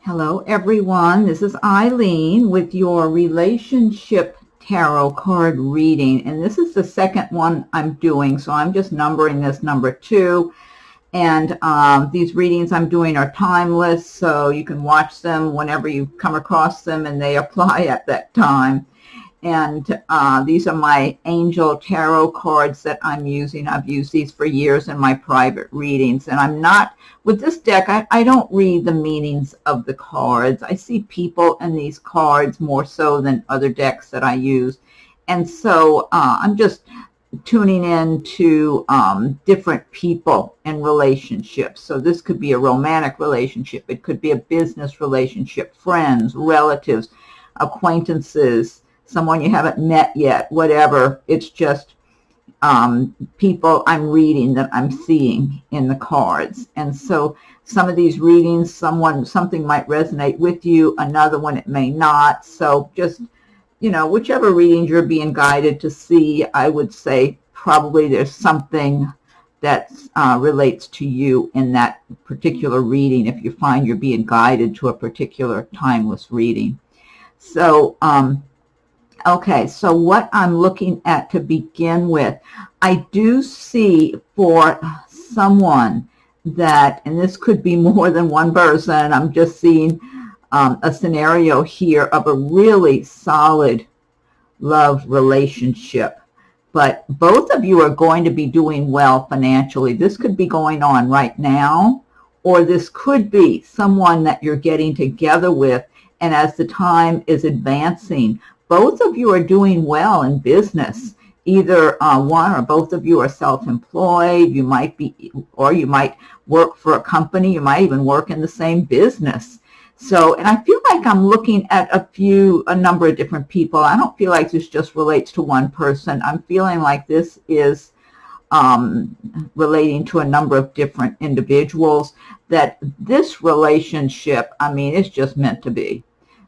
Hello everyone, this is Eileen with your relationship tarot card reading, and this is the second one I'm doing, so I'm just numbering this number 2. And these readings I'm doing are timeless, so you can watch them whenever you come across them and they apply at that time. And these are my angel tarot cards that I'm using. I've used these for years in my private readings. And I'm not, with this deck, I don't read the meanings of the cards. I see people in these cards more so than other decks that I use. And so I'm just tuning in to different people and relationships. So this could be a romantic relationship. It could be a business relationship, friends, relatives, acquaintances, someone you haven't met yet, whatever. It's just people I'm reading that I'm seeing in the cards. And so some of these readings, something might resonate with you, another one it may not. So just, whichever readings you're being guided to see, I would say probably there's something that relates to you in that particular reading if you find you're being guided to a particular timeless reading. So, okay, so what I'm looking at to begin with, I do see for someone that, and this could be more than one person, I'm just seeing a scenario here of a really solid love relationship. But both of you are going to be doing well financially. This could be going on right now, or this could be someone that you're getting together with, and as the time is advancing, both of you are doing well in business. Either one or both of you are self-employed. You might be, or you might work for a company. You might even work in the same business. So, and I feel like I'm looking at a number of different people. I don't feel like this just relates to one person. I'm feeling like this is relating to a number of different individuals, that this relationship, it's just meant to be.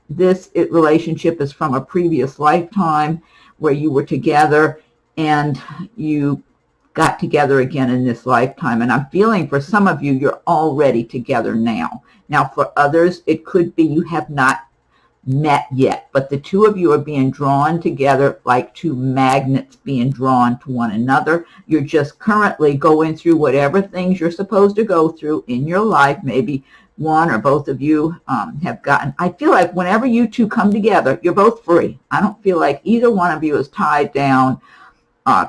This relationship is from a previous lifetime where you were together and you got together again in this lifetime. And I'm feeling for some of you, you're already together now. Now for others, it could be you have not met yet, but the two of you are being drawn together like two magnets being drawn to one another. You're just currently going through whatever things you're supposed to go through in your life. Maybe one or both of you have gotten, I feel like whenever you two come together, you're both free. I don't feel like either one of you is tied down,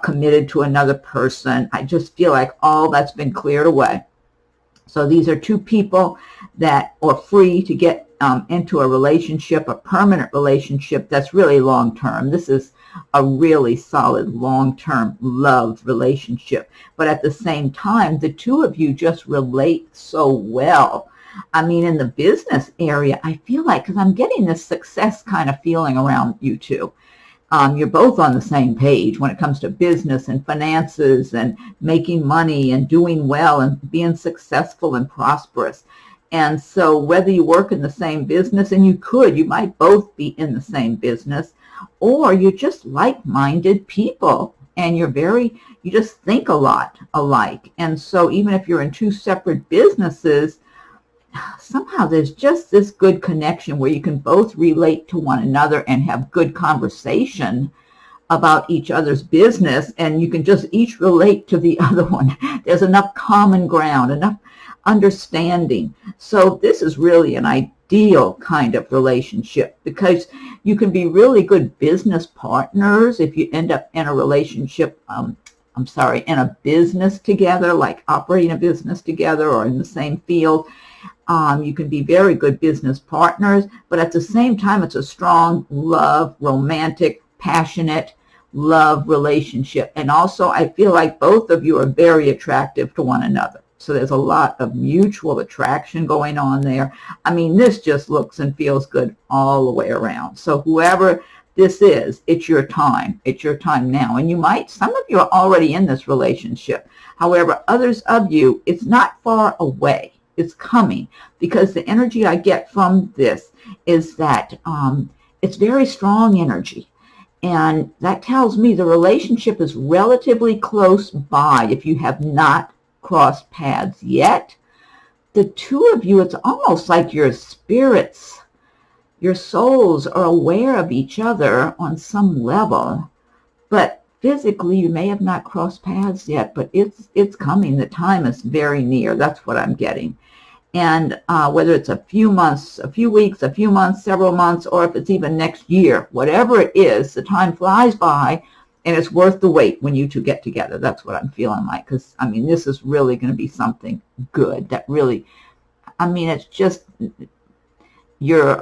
committed to another person. I just feel like all that's been cleared away. So these are two people that are free to get into a relationship, a permanent relationship that's really long-term. This is a really solid long-term love relationship. But at the same time, the two of you just relate so well. In the business area, I feel like, because I'm getting this success kind of feeling around you two. You're both on the same page when it comes to business and finances and making money and doing well and being successful and prosperous. And so whether you work in the same business, and you might both be in the same business, or you're just like-minded people and you just think a lot alike. And so even if you're in two separate businesses, somehow there's just this good connection where you can both relate to one another and have good conversation about each other's business, and you can just each relate to the other one. There's enough common ground, enough understanding. So this is really an ideal kind of relationship, because you can be really good business partners if you end up in a relationship, in a business together, like operating a business together or in the same field. You can be very good business partners, but at the same time, it's a strong love, romantic, passionate love relationship. And also, I feel like both of you are very attractive to one another. So there's a lot of mutual attraction going on there. This just looks and feels good all the way around. So whoever this is, it's your time. It's your time now. And some of you are already in this relationship. However, others of you, it's not far away. It's coming, because the energy I get from this is that it's very strong energy. And that tells me the relationship is relatively close by if you have not crossed paths yet. the two of you, it's almost like your spirits, your souls are aware of each other on some level, but physically you may have not crossed paths yet, but it's coming. The time is very near. That's what I'm getting. And whether it's a few months, a few weeks, a few months, several months, or if it's even next year, whatever it is, the time flies by, and it's worth the wait when you two get together. That's what I'm feeling like, because, I mean, this is really going to be something good that really, I mean, it's just your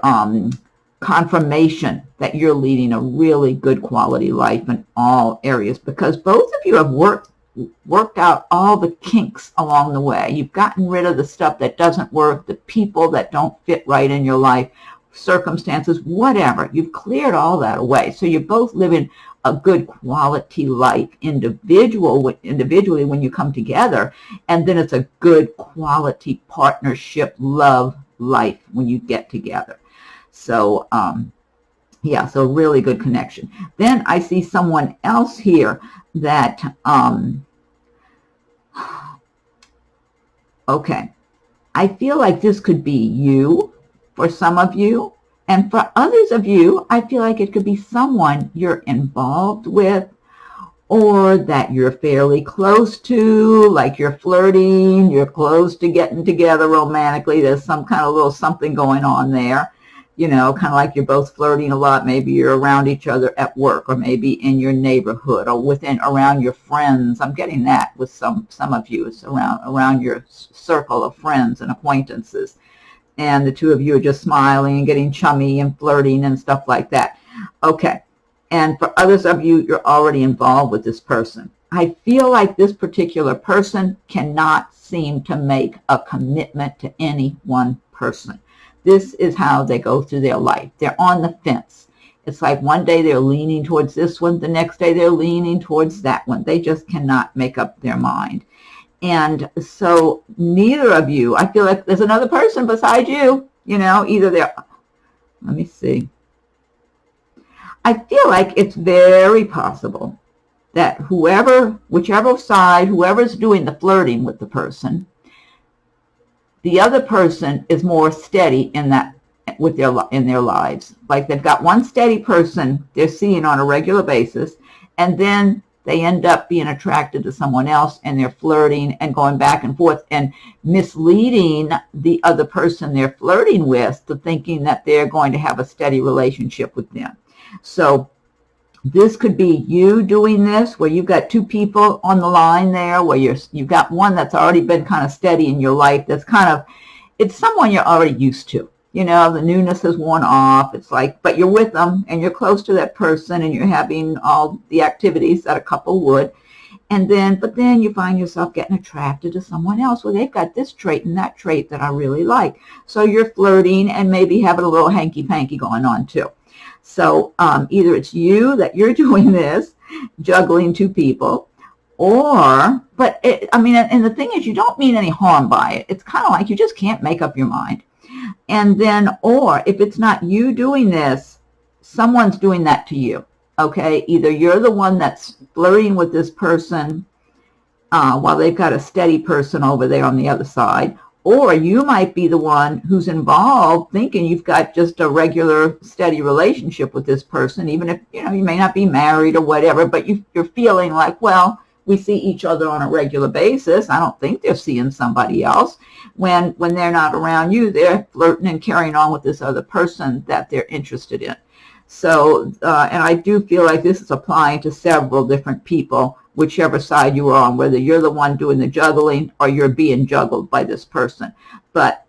confirmation that you're leading a really good quality life in all areas, because both of you have worked out all the kinks along the way. You've gotten rid of the stuff that doesn't work, the people that don't fit right in your life, circumstances, whatever. You've cleared all that away. So you're both living a good quality life individually when you come together, and then it's a good quality partnership, love life when you get together. So yeah, so really good connection. Then I see someone else here that okay, I feel like this could be you for some of you, and for others of you, I feel like it could be someone you're involved with or that you're fairly close to, like you're flirting, you're close to getting together romantically. There's some kind of little something going on there, you know, kind of like you're both flirting a lot. Maybe you're around each other at work, or maybe in your neighborhood, or around your friends. I'm getting that with some of you. It's around your circle of friends and acquaintances. And the two of you are just smiling and getting chummy and flirting and stuff like that. Okay. And for others of you, you're already involved with this person. I feel like this particular person cannot seem to make a commitment to any one person. This is how they go through their life. They're on the fence. It's like one day they're leaning towards this one, the next day they're leaning towards that one. They just cannot make up their mind. And so neither of you, I feel like there's another person beside you, you know, either they're, let me see. I feel like it's very possible that whichever side, whoever's doing the flirting with the person, the other person is more steady in their lives. Like they've got one steady person they're seeing on a regular basis, and then they end up being attracted to someone else, and they're flirting and going back and forth and misleading the other person they're flirting with to thinking that they're going to have a steady relationship with them. So this could be you doing this, where you've got two people on the line there, where you've got one that's already been kind of steady in your life. That's kind of, it's someone you're already used to. You know, the newness has worn off. It's like, but you're with them and you're close to that person and you're having all the activities that a couple would. But then you find yourself getting attracted to someone else. Well, they've got this trait and that trait that I really like. So you're flirting and maybe having a little hanky-panky going on too. So either it's you that you're doing this, juggling two people, and the thing is, you don't mean any harm by it. It's kind of like you just can't make up your mind. And then, or if it's not you doing this, someone's doing that to you. Okay, either you're the one that's flirting with this person while they've got a steady person over there on the other side, or you might be the one who's involved thinking you've got just a regular steady relationship with this person, even if, you know, you may not be married or whatever, but you're feeling like, well, we see each other on a regular basis. I don't think they're seeing somebody else. When they're not around you, they're flirting and carrying on with this other person that they're interested in. So, and I do feel like this is applying to several different people, whichever side you are on, whether you're the one doing the juggling or you're being juggled by this person. But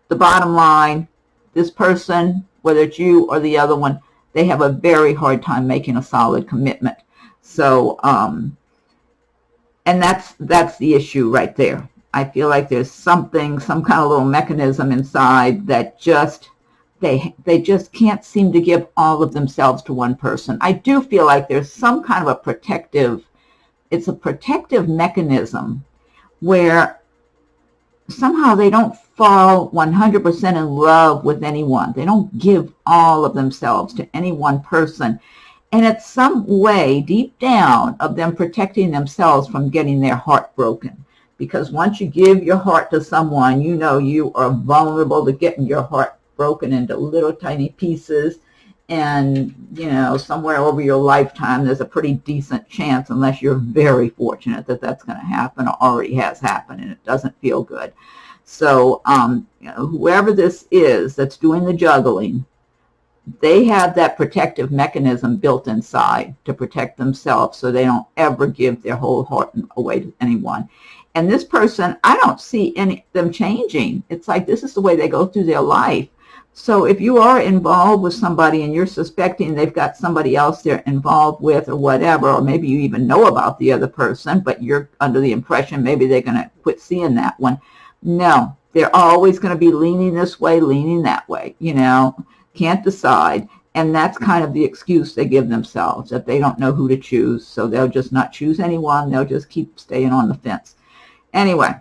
the bottom line, this person, whether it's you or the other one, they have a very hard time making a solid commitment. So, and that's the issue right there. I feel like there's some kind of little mechanism inside that just, they just can't seem to give all of themselves to one person. I do feel like there's some kind of a protective mechanism where somehow they don't fall 100% in love with anyone. They don't give all of themselves to any one person. And it's some way deep down of them protecting themselves from getting their heart broken, because once you give your heart to someone, you know you are vulnerable to getting your heart broken into little tiny pieces. And, you know, somewhere over your lifetime, there's a pretty decent chance, unless you're very fortunate, that that's going to happen or already has happened, and it doesn't feel good. So, you know, whoever this is that's doing the juggling, they have that protective mechanism built inside to protect themselves so they don't ever give their whole heart away to anyone. And this person, I don't see them changing. It's like this is the way they go through their life. So if you are involved with somebody and you're suspecting they've got somebody else they're involved with or whatever, or maybe you even know about the other person, but you're under the impression maybe they're going to quit seeing that one. No, they're always going to be leaning this way, leaning that way, you know, can't decide. And that's kind of the excuse they give themselves, that they don't know who to choose. So they'll just not choose anyone. They'll just keep staying on the fence. Anyway,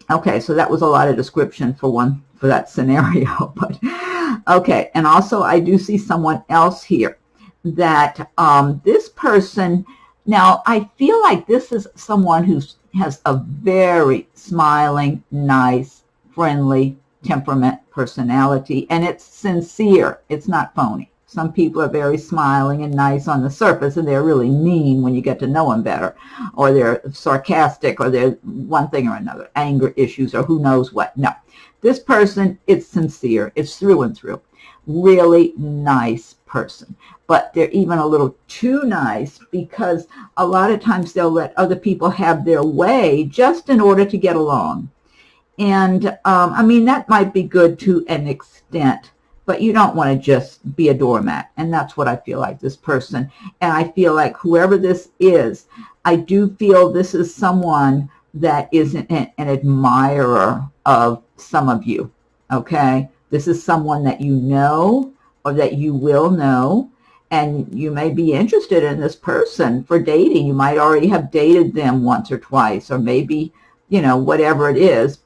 okay, so that was a lot of description for that scenario. But okay, and also I do see someone else here that this person, now I feel like this is someone who has a very smiling, nice, friendly temperament, personality, and it's sincere. It's not phony. Some people are very smiling and nice on the surface, and they're really mean when you get to know them better, or they're sarcastic, or they're one thing or another, anger issues, or who knows what. No, this person, it's sincere. It's through and through. Really nice person. But they're even a little too nice, because a lot of times they'll let other people have their way just in order to get along. And I mean, that might be good to an extent, but you don't want to just be a doormat. And that's what I feel like this person. And I feel like whoever this is, I do feel this is someone that is an admirer of some of you, okay? This is someone that you know or that you will know, and you may be interested in this person for dating. You might already have dated them once or twice, or maybe, you know, whatever it is.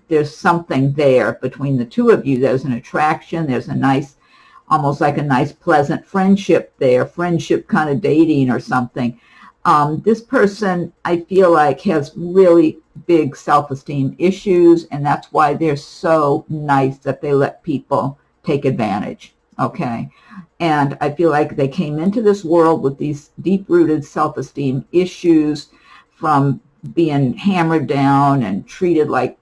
There's something there between the two of you. There's an attraction. There's a nice, almost like a nice, pleasant friendship there, friendship kind of dating or something. This person, I feel like, has really big self-esteem issues, and that's why they're so nice that they let people take advantage, okay? And I feel like they came into this world with these deep-rooted self-esteem issues from being hammered down and treated like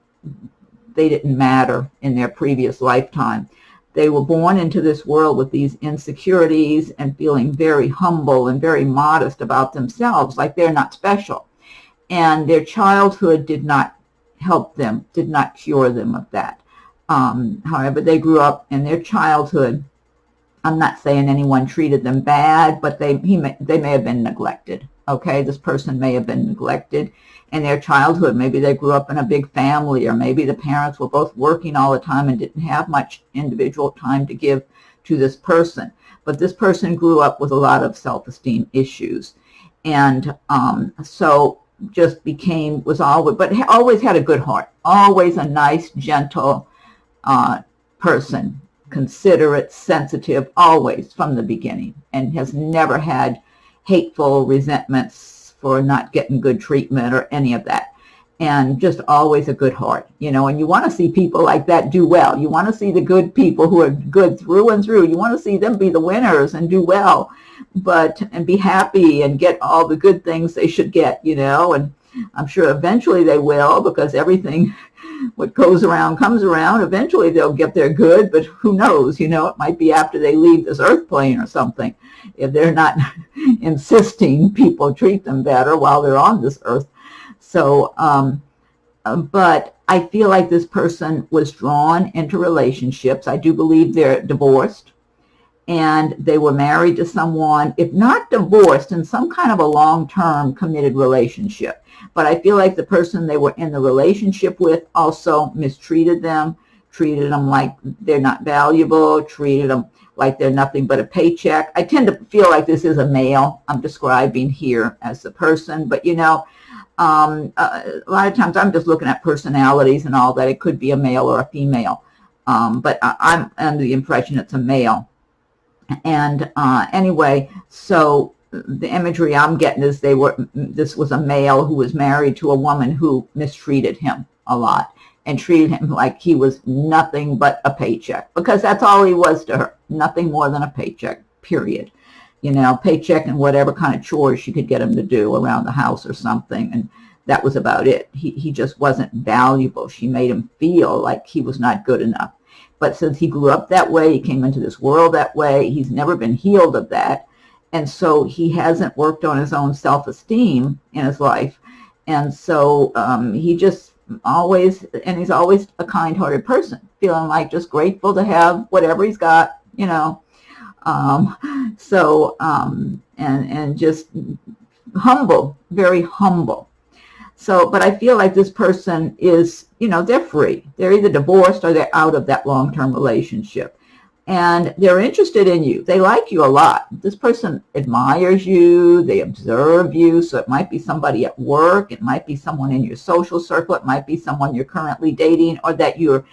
they didn't matter in their previous lifetime. They were born into this world with these insecurities and feeling very humble and very modest about themselves, like they're not special. And their childhood did not help them, did not cure them of that. However, they grew up in their childhood. I'm not saying anyone treated them bad, but they may have been neglected. Okay, this person may have been neglected in their childhood. Maybe they grew up in a big family, or maybe the parents were both working all the time and didn't have much individual time to give to this person. But this person grew up with a lot of self-esteem issues, and so just always had a good heart, always a nice, gentle person, considerate, sensitive, always from the beginning, and has never had hateful resentments for not getting good treatment or any of that. And just always a good heart, you know, and you want to see people like that do well. You want to see the good people who are good through and through. You want to see them be the winners and do well, and be happy and get all the good things they should get, you know, and I'm sure eventually they will, because everything, what goes around comes around. Eventually they'll get their good, but who knows, you know, it might be after they leave this earth plane or something, if they're not insisting people treat them better while they're on this earth. So, but I feel like this person was drawn into relationships. I do believe they're divorced, and they were married to someone, if not divorced, in some kind of a long-term committed relationship. But I feel like the person they were in the relationship with also mistreated them, treated them like they're not valuable, treated them like they're nothing but a paycheck. I tend to feel like this is a male I'm describing here as the person, but you know, a lot of times I'm just looking at personalities and all that. It could be a male or a female, but I'm under the impression it's a male. And anyway, so the imagery I'm getting is this was a male who was married to a woman who mistreated him a lot and treated him like he was nothing but a paycheck, because that's all he was to her, nothing more than a paycheck, period. You know, paycheck and whatever kind of chores she could get him to do around the house or something, and that was about it. He just wasn't valuable. She made him feel like he was not good enough. But since he grew up that way, he came into this world that way, he's never been healed of that. And so he hasn't worked on his own self-esteem in his life. And so he just always, and he's always a kind-hearted person, feeling like just grateful to have whatever he's got, you know. And just humble, very humble. So, but I feel like this person is, you know, they're free. They're either divorced or they're out of that long-term relationship. And they're interested in you. They like you a lot. This person admires you. They observe you. So it might be somebody at work. It might be someone in your social circle. It might be someone you're currently dating, or that you're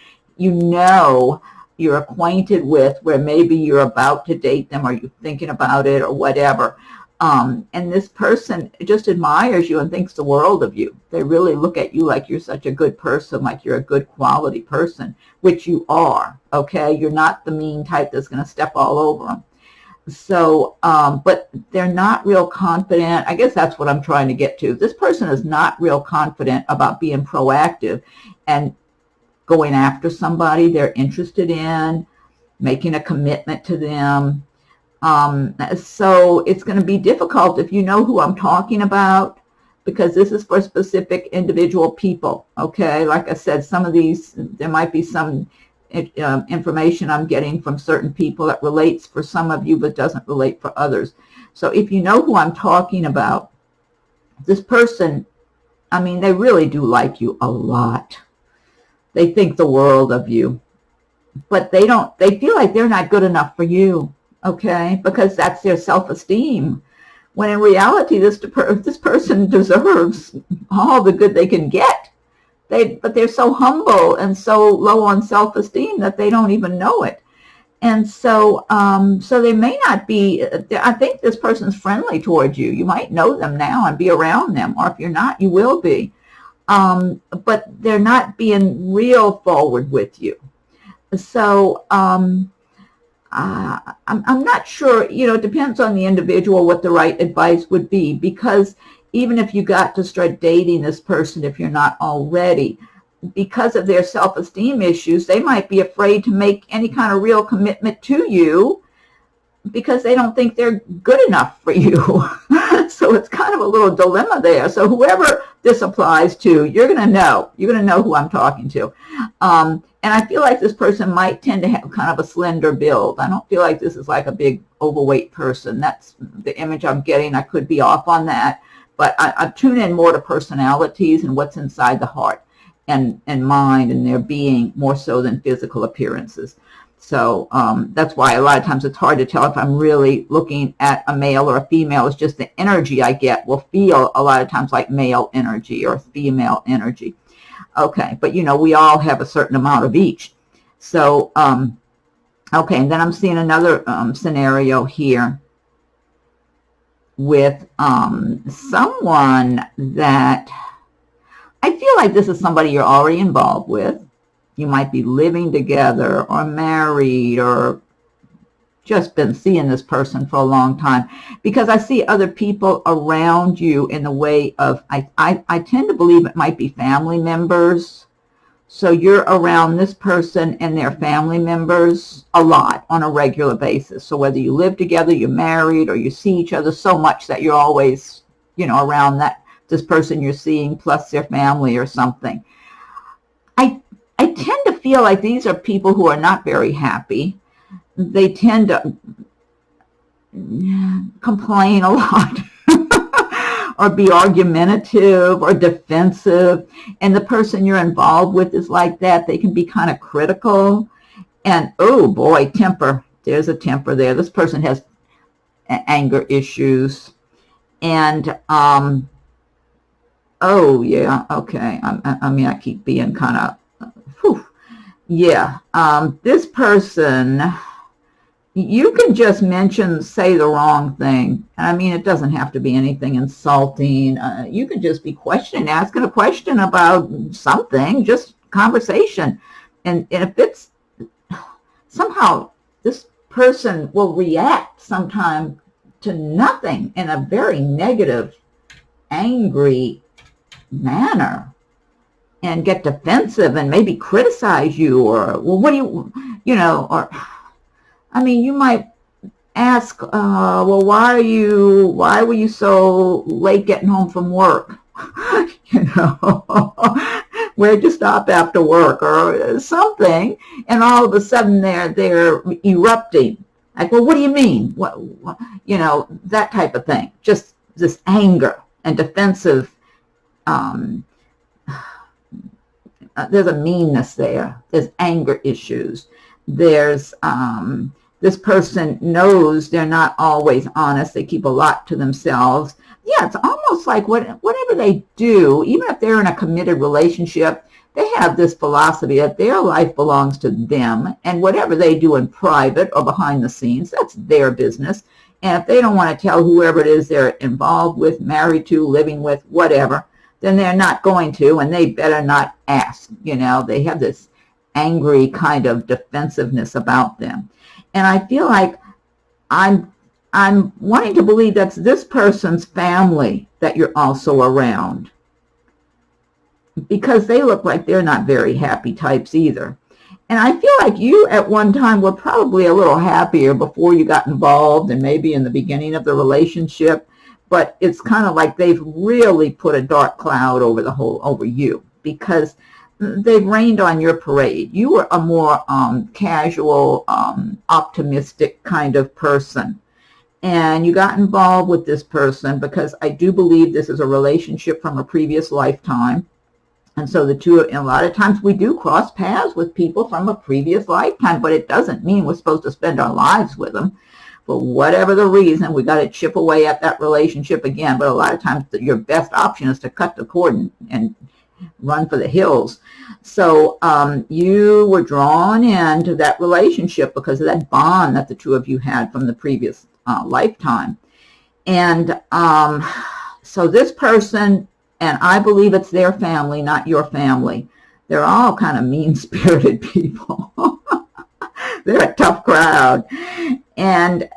acquainted with, where maybe you're about to date them or you're thinking about it or whatever. And this person just admires you and thinks the world of you. They really look at you like you're such a good person, like you're a good quality person, which you are, okay? You're not the mean type that's going to step all over them. So, but they're not real confident. I guess that's what I'm trying to get to. This person is not real confident about being proactive and going after somebody they're interested in, making a commitment to them. So it's going to be difficult if you know who I'm talking about, because this is for specific individual people, okay? Like I said, some of these, there might be some information I'm getting from certain people that relates for some of you but doesn't relate for others. So if you know who I'm talking about, this person, I mean, they really do like you a lot. They think the world of you, but they feel like they're not good enough for you. Okay, because that's their self-esteem. When in reality, this person deserves all the good they can get. But they're so humble and so low on self-esteem that they don't even know it. And so, so they may not be. I think this person's friendly towards you. You might know them now and be around them, or if you're not, you will be. But they're not being real forward with you. So. I'm not sure, you know, it depends on the individual what the right advice would be, because even if you got to start dating this person, if you're not already, because of their self-esteem issues, they might be afraid to make any kind of real commitment to you because they don't think they're good enough for you. So it's kind of a little dilemma there. So whoever this applies to, you're going to know who I'm talking to. And I feel like this person might tend to have kind of a slender build. I don't feel like this is like a big overweight person. That's the image I'm getting. I could be off on that, but I tune in more to personalities and what's inside the heart and mind and their being, more so than physical appearances. So that's why a lot of times it's hard to tell if I'm really looking at a male or a female. It's just the energy I get will feel a lot of times like male energy or female energy. Okay, but you know, we all have a certain amount of each. So, okay, and then I'm seeing another scenario here with someone that I feel like this is somebody you're already involved with. You might be living together or married or just been seeing this person for a long time, because I see other people around you in the way of, I tend to believe it might be family members. So you're around this person and their family members a lot on a regular basis. So whether you live together, you're married, or you see each other so much that you're always, you know, around this person you're seeing plus their family or something. I tend to feel like these are people who are not very happy. They tend to complain a lot or be argumentative or defensive. And the person you're involved with is like that. They can be kind of critical. And, oh boy, temper. There's a temper there. This person has anger issues. And, oh, yeah, okay. I mean, I keep being kind of, yeah. This person you can just say the wrong thing. I mean, it doesn't have to be anything insulting. You could just be asking a question about something, just conversation. And if it's somehow this person will react sometime to nothing in a very negative, angry manner and get defensive and maybe criticize you, or, well, what do you know, or, I mean, you might ask, well, why were you so late getting home from work? You know, where'd you stop after work, or something? And all of a sudden they're erupting. Like, well, what do you mean? What, you know, that type of thing. Just this anger and defensive. There's a meanness there. There's anger issues. There's this person knows they're not always honest. They keep a lot to themselves. Yeah, it's almost like whatever they do, even if they're in a committed relationship, they have this philosophy that their life belongs to them, and whatever they do in private or behind the scenes, that's their business. And if they don't want to tell whoever it is they're involved with, married to, living with, whatever, then they're not going to, and they better not ask. You know, they have this angry kind of defensiveness about them. And I feel like I'm wanting to believe that's this person's family that you're also around, because they look like they're not very happy types either. And I feel like you at one time were probably a little happier before you got involved and maybe in the beginning of the relationship, but it's kind of like they've really put a dark cloud over you, because they've rained on your parade. You were a more casual, optimistic kind of person. And you got involved with this person because I do believe this is a relationship from a previous lifetime. And so a lot of times we do cross paths with people from a previous lifetime, but it doesn't mean we're supposed to spend our lives with them. For whatever the reason, we got to chip away at that relationship again. But a lot of times your best option is to cut the cord and run for the hills. So you were drawn into that relationship because of that bond that the two of you had from the previous lifetime. And so this person, and I believe it's their family, not your family, they're all kind of mean-spirited people. They're a tough crowd. And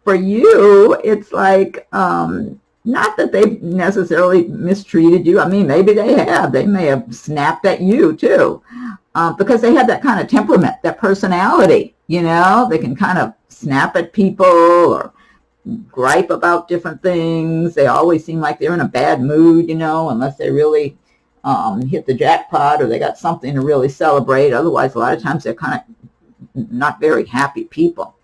for you, it's like, not that they've necessarily mistreated you. I mean, maybe they have. They may have snapped at you too, because they have that kind of temperament, that personality. You know, they can kind of snap at people or gripe about different things. They always seem like they're in a bad mood, you know, unless they really hit the jackpot or they got something to really celebrate. Otherwise, a lot of times they're kind of not very happy people.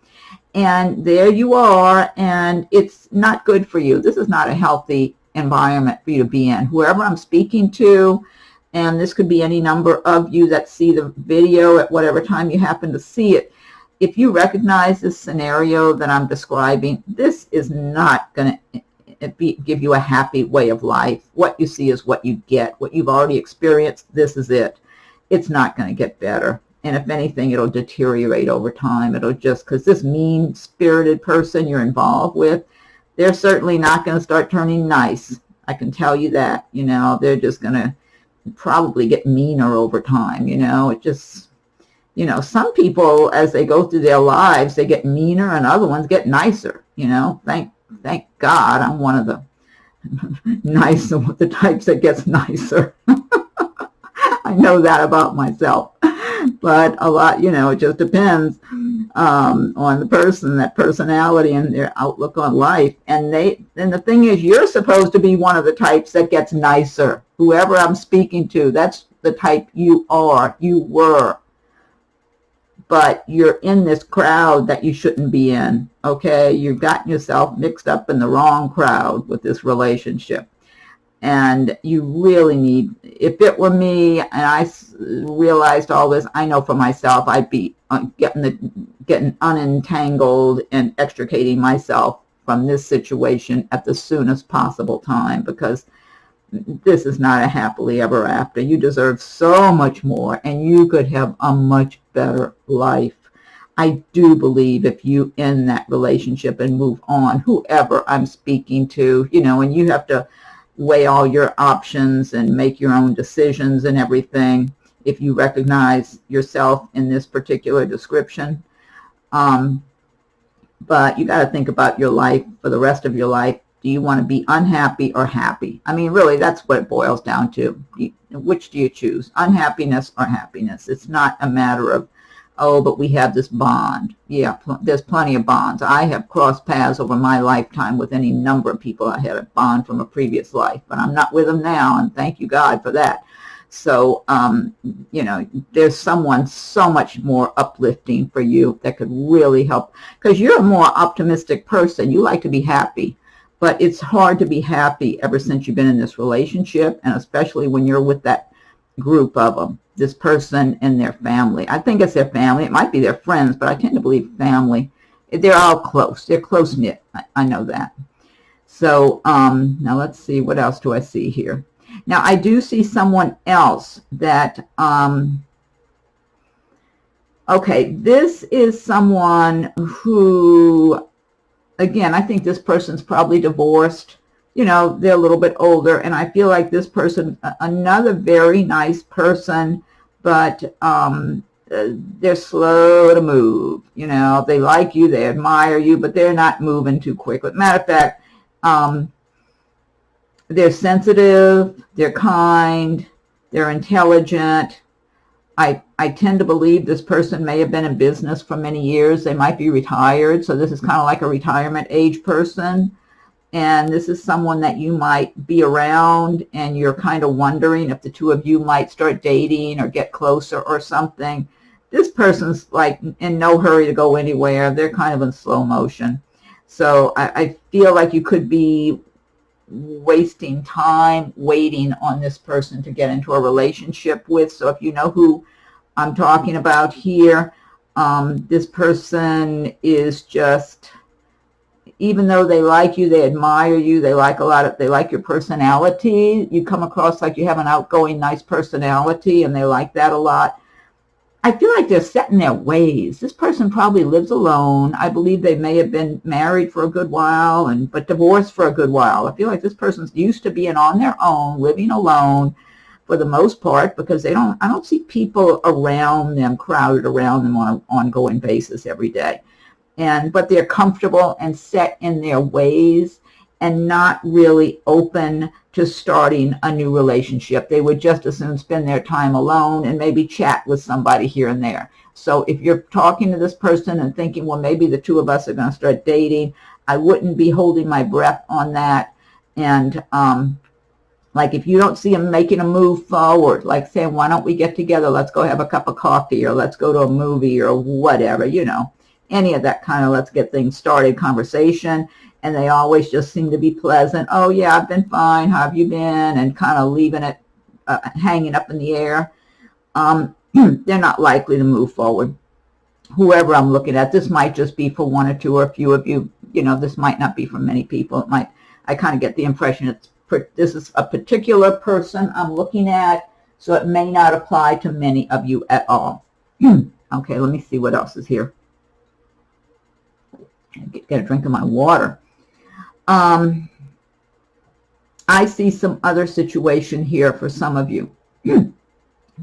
And there you are, and it's not good for you. This is not a healthy environment for you to be in. Whoever I'm speaking to, and this could be any number of you that see the video at whatever time you happen to see it, if you recognize this scenario that I'm describing, this is not going to give you a happy way of life. What you see is what you get. What you've already experienced, this is it. It's not going to get better. And if anything, it'll deteriorate over time. It'll just, because this mean-spirited person you're involved with, they're certainly not going to start turning nice. I can tell you that. You know, they're just going to probably get meaner over time. You know, it just, you know, some people, as they go through their lives, they get meaner and other ones get nicer. You know, thank God I'm one of the the types that gets nicer. I know that about myself. But a lot, you know, it just depends on the person, that personality and their outlook on life. And the thing is, you're supposed to be one of the types that gets nicer. Whoever I'm speaking to, that's the type you are, you were. But you're in this crowd that you shouldn't be in, okay? You've gotten yourself mixed up in the wrong crowd with this relationship. And you really need, if it were me and I realized all this, I know for myself, I'd be getting unentangled and extricating myself from this situation at the soonest possible time, because this is not a happily ever after. You deserve so much more, and you could have a much better life. I do believe if you end that relationship and move on, whoever I'm speaking to, you know, and you have to weigh all your options and make your own decisions and everything, if you recognize yourself in this particular description. But you got to think about your life for the rest of your life. Do you want to be unhappy or happy? I mean, really, that's what it boils down to. Which do you choose, unhappiness or happiness? It's not a matter of, oh, but we have this bond. Yeah, there's plenty of bonds. I have crossed paths over my lifetime with any number of people. I had a bond from a previous life, but I'm not with them now, and thank you, God, for that. So, you know, there's someone so much more uplifting for you that could really help, because you're a more optimistic person. You like to be happy, but it's hard to be happy ever since you've been in this relationship, and especially when you're with that group of them, this person and their family. I think it's their family. It might be their friends, but I tend to believe family. They're all close. They're close-knit. I know that. So now let's see. What else do I see here? Now, I do see someone else that, okay, this is someone who, again, I think this person's probably divorced. You know, they're a little bit older, and I feel like this person, another very nice person, but they're slow to move. You know, they like you, they admire you, but they're not moving too quickly. Matter of fact, they're sensitive, they're kind, they're intelligent. I tend to believe this person may have been in business for many years. They might be retired, so this is kind of like a retirement age person. And this is someone that you might be around, and you're kind of wondering if the two of you might start dating or get closer or something. This person's like in no hurry to go anywhere. They're kind of in slow motion. So I feel like you could be wasting time waiting on this person to get into a relationship with. So if you know who I'm talking about here, this person is just, even though they like you, they admire you, they like your personality. You come across like you have an outgoing, nice personality, and they like that a lot. I feel like they're set in their ways. This person probably lives alone. I believe they may have been married for a good while, but divorced for a good while. I feel like this person's used to being on their own, living alone for the most part, because I don't see people around them, crowded around them on an ongoing basis every day. But they're comfortable and set in their ways and not really open to starting a new relationship. They would just as soon spend their time alone and maybe chat with somebody here and there. So if you're talking to this person and thinking, well, maybe the two of us are going to start dating, I wouldn't be holding my breath on that. And like if you don't see them making a move forward, like saying, why don't we get together? Let's go have a cup of coffee, or let's go to a movie, or whatever, you know, any of that kind of let's get things started conversation. And they always just seem to be pleasant. Oh, yeah, I've been fine. How have you been? And kind of leaving it hanging up in the air. They're not likely to move forward. Whoever I'm looking at, this might just be for one or two or a few of you. You know, this might not be for many people. I kind of get the impression this is a particular person I'm looking at, so it may not apply to many of you at all. Okay, let me see what else is here. Get a drink of my water. I see some other situation here for some of you.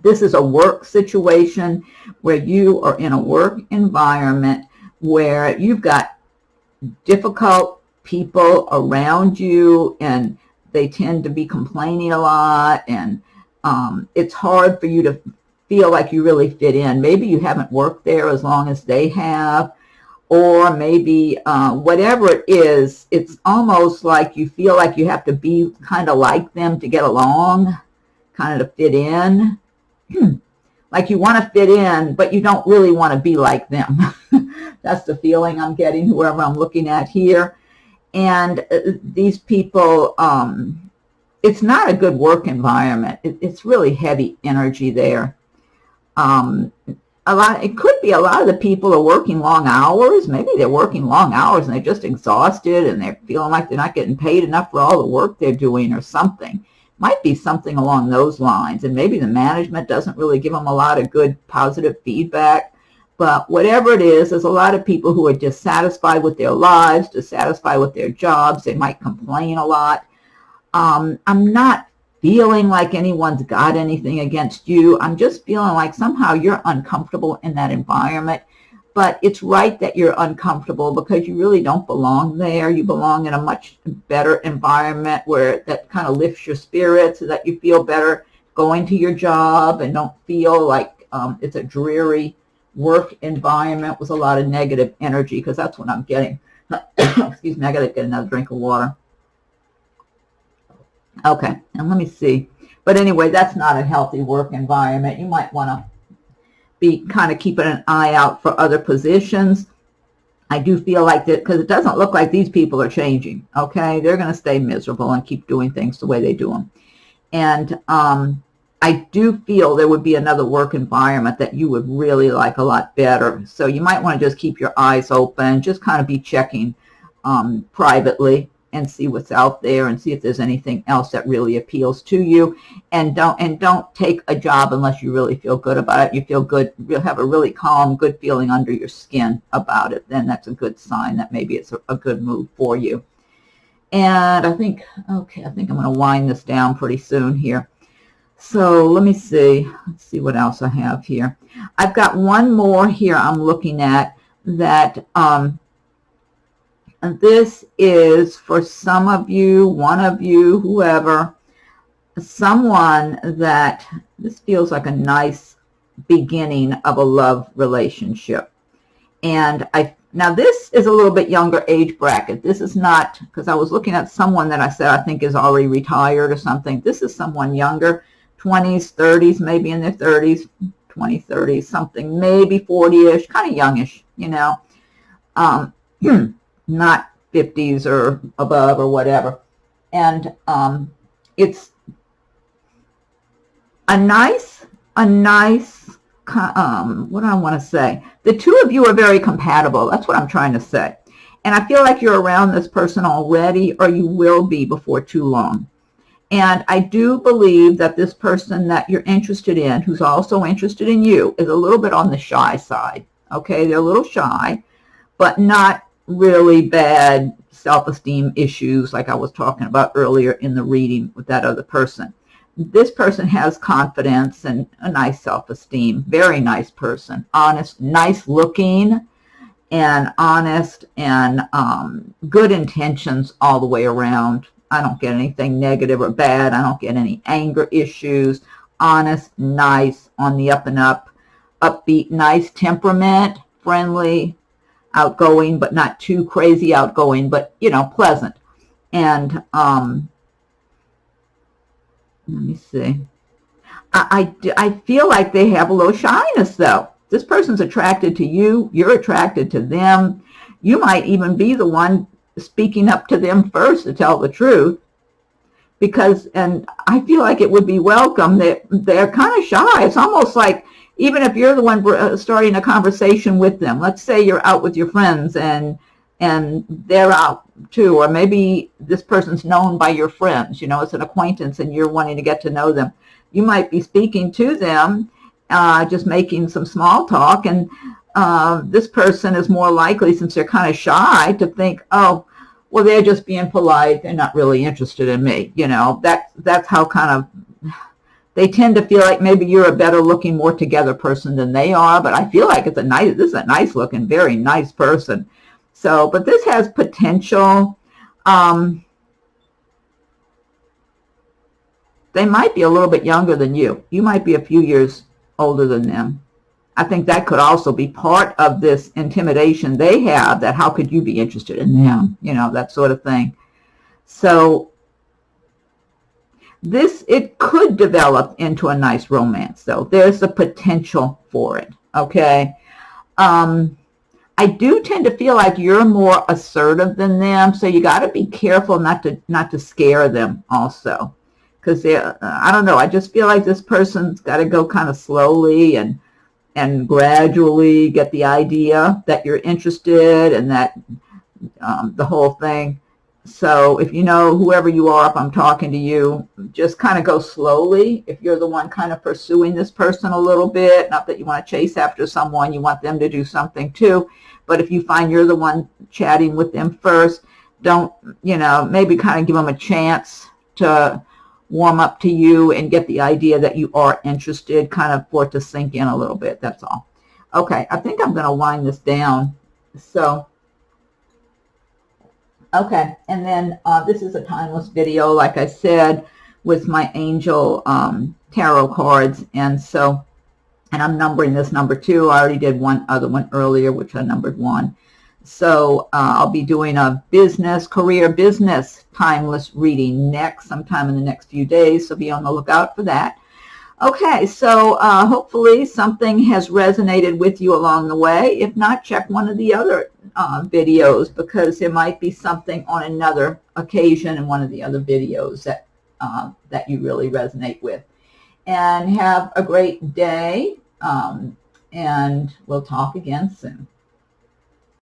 This is a work situation where you are in a work environment where you've got difficult people around you, and they tend to be complaining a lot, and it's hard for you to feel like you really fit in. Maybe you haven't worked there as long as they have, or maybe whatever it is, it's almost like you feel like you have to be kind of like them to get along, kind of to fit in. Like you want to fit in, but you don't really want to be like them. That's the feeling I'm getting, whoever I'm looking at here. And these people, it's not a good work environment. It's really heavy energy there. It could be a lot of the people are working long hours. Maybe they're working long hours and they're just exhausted and they're feeling like they're not getting paid enough for all the work they're doing or something. Might be something along those lines. And maybe the management doesn't really give them a lot of good positive feedback. But whatever it is, there's a lot of people who are dissatisfied with their lives, dissatisfied with their jobs. They might complain a lot. I'm not feeling like anyone's got anything against you. I'm just feeling like somehow you're uncomfortable in that environment. But it's right that you're uncomfortable because you really don't belong there. You belong in a much better environment where that kind of lifts your spirits so that you feel better going to your job and don't feel like it's a dreary work environment with a lot of negative energy, because that's what I'm getting. Excuse me, I got to get another drink of water. Okay, and let me see. But anyway, that's not a healthy work environment. You might want to be kind of keeping an eye out for other positions. I do feel like that, because it doesn't look like these people are changing, okay? They're going to stay miserable and keep doing things the way they do them. And I do feel there would be another work environment that you would really like a lot better. So you might want to just keep your eyes open, just kind of be checking privately and see what's out there and see if there's anything else that really appeals to you. And don't take a job unless you really feel good about it. You feel good, you'll have a really calm, good feeling under your skin about it. Then that's a good sign that maybe it's a good move for you. And I think I'm going to wind this down pretty soon here. So let me see. Let's see what else I have here. I've got one more here I'm looking at that and this is for some of you, one of you, whoever, someone that this feels like a nice beginning of a love relationship. And now this is a little bit younger age bracket. This is not, because I was looking at someone that I said I think is already retired or something. This is someone younger, 20s, 30s, maybe in their 30s, 20s, 30s, something, maybe 40-ish, kind of youngish, you know. Not 50s or above or whatever. And it's a nice, what do I want to say? The two of you are very compatible. That's what I'm trying to say. And I feel like you're around this person already, or you will be before too long. And I do believe that this person that you're interested in, who's also interested in you, is a little bit on the shy side. Okay, they're a little shy, but not really bad self-esteem issues like I was talking about earlier in the reading with that other person. This person has confidence and a nice self-esteem, very nice person, honest, nice looking, and honest, and good intentions all the way around. I don't get anything negative or bad. I don't get any anger issues. Honest, nice, on the up and up, upbeat, nice temperament, friendly, outgoing, but not too crazy outgoing, but, you know, pleasant. And let me see. I feel like they have a little shyness, though. This person's attracted to you. You're attracted to them. You might even be the one speaking up to them first, to tell the truth. And I feel like it would be welcome. They're kind of shy. It's almost like, even if you're the one starting a conversation with them, let's say you're out with your friends and they're out too, or maybe this person's known by your friends, you know, it's an acquaintance and you're wanting to get to know them. You might be speaking to them, just making some small talk, and this person is more likely, since they're kind of shy, to think, oh, well, they're just being polite. They're not really interested in me. You know, that's how kind of they tend to feel like maybe you're a better looking, more together person than they are. But I feel like this is a nice looking, very nice person. So, but this has potential. They might be a little bit younger than you. You might be a few years older than them. I think that could also be part of this intimidation they have, that how could you be interested in them, you know, that sort of thing. So it could develop into a nice romance, though. There's the potential for it, okay? I do tend to feel like you're more assertive than them, so you got to be careful not to scare them also. Because I don't know, I just feel like this person's got to go kind of slowly and gradually get the idea that you're interested, and that the whole thing. So if you know whoever you are, if I'm talking to you, just kind of go slowly. If you're the one kind of pursuing this person a little bit, not that you want to chase after someone, you want them to do something too. But if you find you're the one chatting with them first, don't, maybe kind of give them a chance to warm up to you and get the idea that you are interested, kind of for it to sink in a little bit. That's all. Okay, I think I'm going to wind this down. So, okay, and then this is a timeless video, like I said, with my angel tarot cards. And I'm numbering this number 2. I already did one other one earlier, which I numbered 1. So I'll be doing a career business timeless reading sometime in the next few days. So be on the lookout for that. Okay, so hopefully something has resonated with you along the way. If not, check one of the other videos, because there might be something on another occasion in one of the other videos that you really resonate with. And have a great day, and we'll talk again soon.